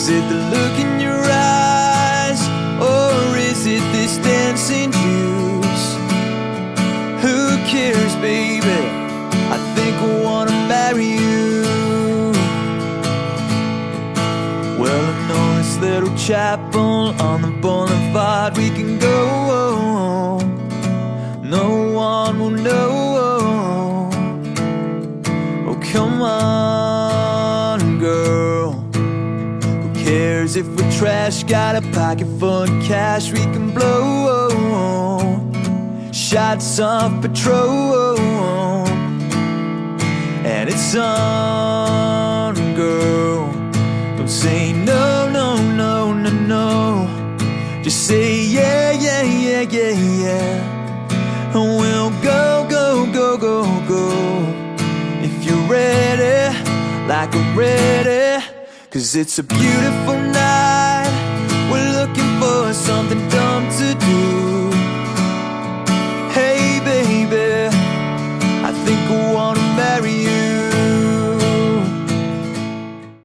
Is it the look in your eyes, or is it this dancing juice? Who cares, baby? I think I wanna marry you. Well, I know this little chapel on the boulevard we can go. No one will know. Oh, come on, girl. Who cares if we're trash? Got a pocket full of cash we can blow. Shots of Patrol, and it's on, girl. Don't say no, no, no, no, no. Just say yeah, yeah, yeah, yeah, yeah. And we'll go, go, go, go, go. If you're ready, like I'm ready. 'Cause it's a beautiful night